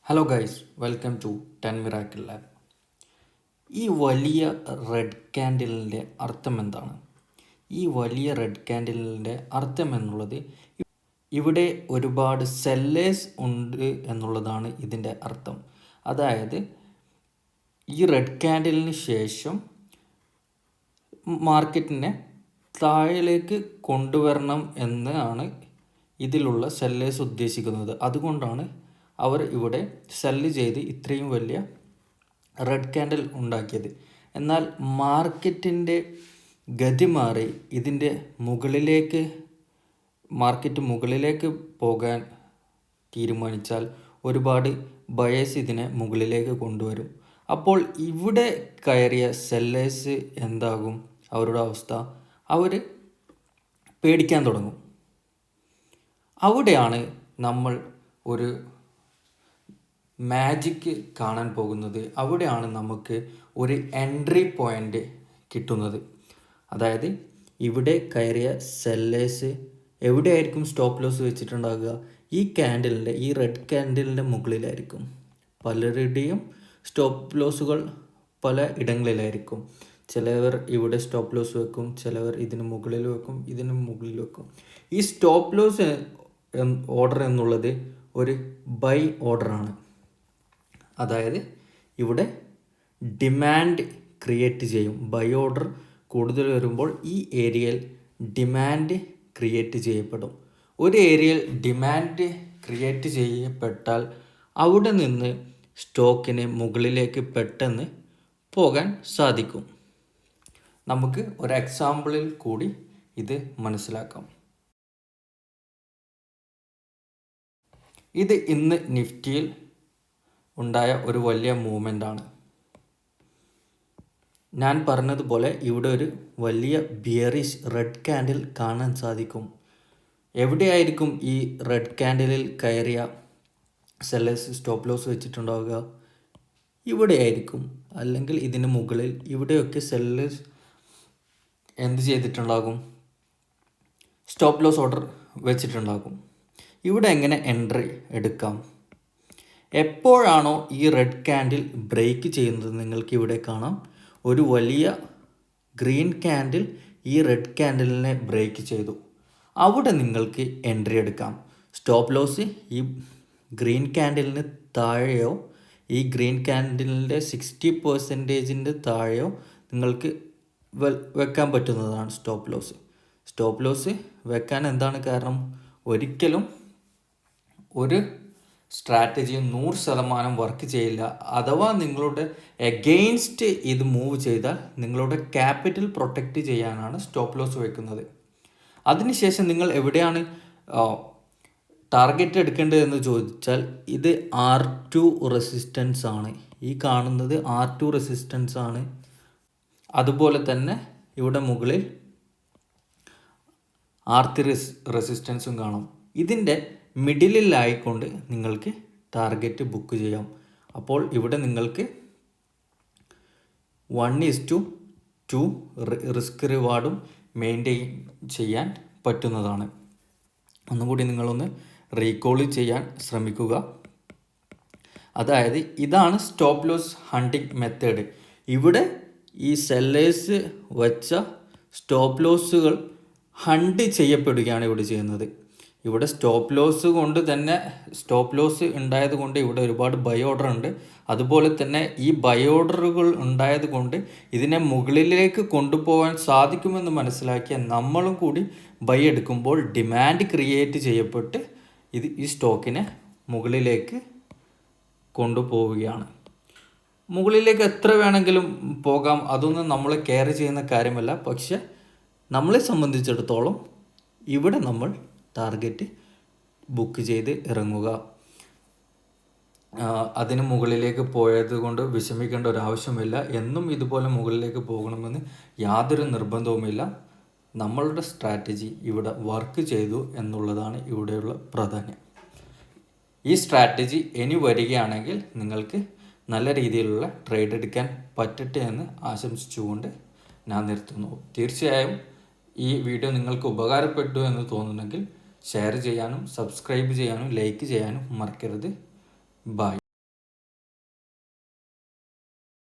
Hello guys, welcome to 10 miracle lab. ഈ വലിയ red ക്യാൻഡിലിൻ്റെ അർത്ഥം എന്താണ്? ഈ വലിയ റെഡ് ക്യാൻഡിലിൻ്റെ അർത്ഥം എന്നുള്ളത് ഇവിടെ ഒരുപാട് സെല്ലേഴ്സ് ഉണ്ട് എന്നുള്ളതാണ് ഇതിൻ്റെ അർത്ഥം. അതായത് ഈ റെഡ് ക്യാൻഡിലിന് ശേഷം മാർക്കറ്റിനെ താഴേക്ക് കൊണ്ടുവരണം എന്നാണ് ഇതിലുള്ള സെല്ലേഴ്സ് ഉദ്ദേശിക്കുന്നത്. അതുകൊണ്ടാണ് അവർ ഇവിടെ സെല്ല് ചെയ്ത് ഇത്രയും വലിയ റെഡ് ക്യാൻഡിൽ ഉണ്ടാക്കിയത്. എന്നാൽ മാർക്കറ്റിൻ്റെ ഗതി മാറി ഇതിൻ്റെ മാർക്കറ്റ് മുകളിലേക്ക് പോകാൻ തീരുമാനിച്ചാൽ ഒരുപാട് ബയേഴ്സ് ഇതിനെ മുകളിലേക്ക് കൊണ്ടുവരും. അപ്പോൾ ഇവിടെ കയറിയ സെല്ലേഴ്സ് എന്താകും അവരുടെ അവസ്ഥ? അവർ പേടിക്കാൻ തുടങ്ങും. അവിടെയാണ് നമ്മൾ ഒരു മാജിക്ക് കാണാൻ പോകുന്നത്. അവിടെയാണ് നമുക്ക് ഒരു എൻട്രി പോയിൻ്റ് കിട്ടുന്നത്. അതായത് ഇവിടെ കയറിയ സെല്ലേഴ്സ് എവിടെയായിരിക്കും സ്റ്റോപ്പ് ലോസ് വെച്ചിട്ടുണ്ടാകുക? ഈ റെഡ് ക്യാൻഡിലിൻ്റെ മുകളിലായിരിക്കും. പലരുടെയും സ്റ്റോപ്പ് ലോസുകൾ പല ഇടങ്ങളിലായിരിക്കും. ചിലവർ ഇവിടെ സ്റ്റോപ്പ് ലോസ് വെക്കും, ചിലവർ ഇതിന് മുകളിൽ വെക്കും, ഇതിന് മുകളിൽ വെക്കും. ഈ സ്റ്റോപ്പ് ലോസ് ഓർഡർ എന്നുള്ളത് ഒരു ബൈ ഓർഡറാണ്. അതായത് ഇവിടെ ഡിമാൻഡ് ക്രിയേറ്റ് ചെയ്യും. ബൈ ഓർഡർ കൂടുതൽ വരുമ്പോൾ ഈ ഏരിയയിൽ ഡിമാൻഡ് ക്രിയേറ്റ് ചെയ്യപ്പെടും. ഒരു ഏരിയയിൽ ഡിമാൻഡ് ക്രിയേറ്റ് ചെയ്യപ്പെട്ടാൽ അവിടെ നിന്ന് സ്റ്റോക്കിന് മുകളിലേക്ക് പെട്ടെന്ന് പോകാൻ സാധിക്കും. നമുക്ക് ഒരു എക്സാമ്പിളിൽ കൂടി ഇത് മനസ്സിലാക്കാം. ഇത് ഇന്ന് നിഫ്റ്റിയിൽ ഉണ്ടായ ഒരു വലിയ മൂവ്മെൻ്റ് ആണ്. ഞാൻ പറഞ്ഞതുപോലെ ഇവിടെ ഒരു വലിയ ബിയറിഷ് റെഡ് ക്യാൻഡിൽ കാണാൻ സാധിക്കും. എവിടെയായിരിക്കും ഈ റെഡ് ക്യാൻഡിലിൽ കയറിയ സെല്ലേഴ്സ് സ്റ്റോപ്പ് ലോസ് വെച്ചിട്ടുണ്ടാവുക? ഇവിടെയായിരിക്കും, അല്ലെങ്കിൽ ഇതിന് മുകളിൽ. ഇവിടെയൊക്കെ സെല്ലേഴ്സ് എന്ത് ചെയ്തിട്ടുണ്ടാകും? സ്റ്റോപ്പ് ലോസ് ഓർഡർ വെച്ചിട്ടുണ്ടാകും. ഇവിടെ എങ്ങനെ എൻട്രി എടുക്കാം? എപ്പോഴാണോ ഈ റെഡ് ക്യാൻഡിൽ ബ്രേക്ക് ചെയ്യുന്നത് നിങ്ങൾക്ക് ഇവിടെ കാണാം. ഒരു വലിയ ഗ്രീൻ ക്യാൻഡിൽ ഈ റെഡ് ക്യാൻഡിലിനെ ബ്രേക്ക് ചെയ്തു. അവിടെ നിങ്ങൾക്ക് എൻട്രി എടുക്കാം. സ്റ്റോപ്പ് ലോസ് ഈ ഗ്രീൻ ക്യാൻഡിലിന് താഴെയോ ഈ ഗ്രീൻ ക്യാൻഡിലിൻ്റെ 60% താഴെയോ നിങ്ങൾക്ക് വെക്കാൻ പറ്റുന്നതാണ് സ്റ്റോപ്പ് ലോസ്. സ്റ്റോപ്പ് ലോസ് വെക്കാൻ എന്താണ് കാരണം? ഒരിക്കലും ഒരു സ്ട്രാറ്റജി 100% വർക്ക് ചെയ്യില്ല. അഥവാ നിങ്ങളുടെ എഗെയിൻസ്റ്റ് ഇത് മൂവ് ചെയ്താൽ നിങ്ങളുടെ ക്യാപിറ്റൽ പ്രൊട്ടക്റ്റ് ചെയ്യാനാണ് സ്റ്റോപ്പ് ലോസ് വെക്കുന്നത്. അതിനുശേഷം നിങ്ങൾ എവിടെയാണ് ടാർഗറ്റ് എടുക്കേണ്ടതെന്ന് ചോദിച്ചാൽ ഇത് R2 റെസിസ്റ്റൻസ് ആണ്. ഈ കാണുന്നത് R2 റെസിസ്റ്റൻസ് ആണ്. അതുപോലെ തന്നെ ഇവിടെ മുകളിൽ R3 റെസിസ്റ്റൻസും കാണാം. ഇതിൻ്റെ മിഡിലിലായിക്കൊണ്ട് നിങ്ങൾക്ക് ടാർഗറ്റ് ബുക്ക് ചെയ്യാം. അപ്പോൾ ഇവിടെ നിങ്ങൾക്ക് 1:2 റിസ്ക് റിവാർഡും മെയിൻറ്റെയിൻ ചെയ്യാൻ പറ്റുന്നതാണ്. ഒന്നുകൂടി നിങ്ങളൊന്ന് റീകോൾ ചെയ്യാൻ ശ്രമിക്കുക. അതായത് ഇതാണ് സ്റ്റോപ്പ് ലോസ് ഹണ്ടിങ് മെത്തേഡ്. ഇവിടെ ഈ സെല്ലേഴ്സ് വച്ച സ്റ്റോപ്പ് ലോസുകൾ ഹണ്ട് ചെയ്യപ്പെടുകയാണ് ഇവിടെ ചെയ്യുന്നത്. ഇവിടെ സ്റ്റോപ്പ് ലോസ് ഉണ്ടായത് കൊണ്ട് ഇവിടെ ഒരുപാട് ബൈ ഓർഡർ ഉണ്ട്. അതുപോലെ തന്നെ ഈ ബൈ ഓർഡറുകൾ ഉണ്ടായത് കൊണ്ട് ഇതിനെ മുകളിലേക്ക് കൊണ്ടുപോകാൻ സാധിക്കുമെന്ന് മനസ്സിലാക്കിയ നമ്മളും കൂടി ബൈ എടുക്കുമ്പോൾ ഡിമാൻഡ് ക്രിയേറ്റ് ചെയ്യപ്പെട്ട് ഈ സ്റ്റോക്കിനെ മുകളിലേക്ക് കൊണ്ടുപോവുകയാണ്. മുകളിലേക്ക് എത്ര വേണമെങ്കിലും പോകാം, അതൊന്നും നമ്മൾ കെയർ ചെയ്യുന്ന കാര്യമല്ല. പക്ഷെ നമ്മളെ സംബന്ധിച്ചിടത്തോളം ഇവിടെ നമ്മൾ ടാർഗറ്റ് ബുക്ക് ചെയ്ത് ഇറങ്ങുക. അതിന് മുകളിലേക്ക് പോയത് കൊണ്ട് വിഷമിക്കേണ്ട ഒരാവശ്യമില്ല. എന്നും ഇതുപോലെ മുകളിലേക്ക് പോകണമെന്ന് യാതൊരു നിർബന്ധവുമില്ല. നമ്മളുടെ സ്ട്രാറ്റജി ഇവിടെ വർക്ക് ചെയ്തു എന്നുള്ളതാണ് ഇവിടെയുള്ള പ്രാധാന്യം. ഈ സ്ട്രാറ്റജി ഇനി വരികയാണെങ്കിൽ നിങ്ങൾക്ക് നല്ല രീതിയിലുള്ള ട്രേഡ് എടുക്കാൻ പറ്റട്ടെ എന്ന് ആശംസിച്ചുകൊണ്ട് ഞാൻ നിർത്തുന്നു. തീർച്ചയായും ഈ വീഡിയോ നിങ്ങൾക്ക് ഉപകാരപ്പെട്ടു എന്ന് തോന്നുന്നെങ്കിൽ ഷെയർ ചെയ്യാനും സബ്സ്ക്രൈബ് ചെയ്യാനും ലൈക്ക് ചെയ്യാനും മറക്കരുത്. ബൈ.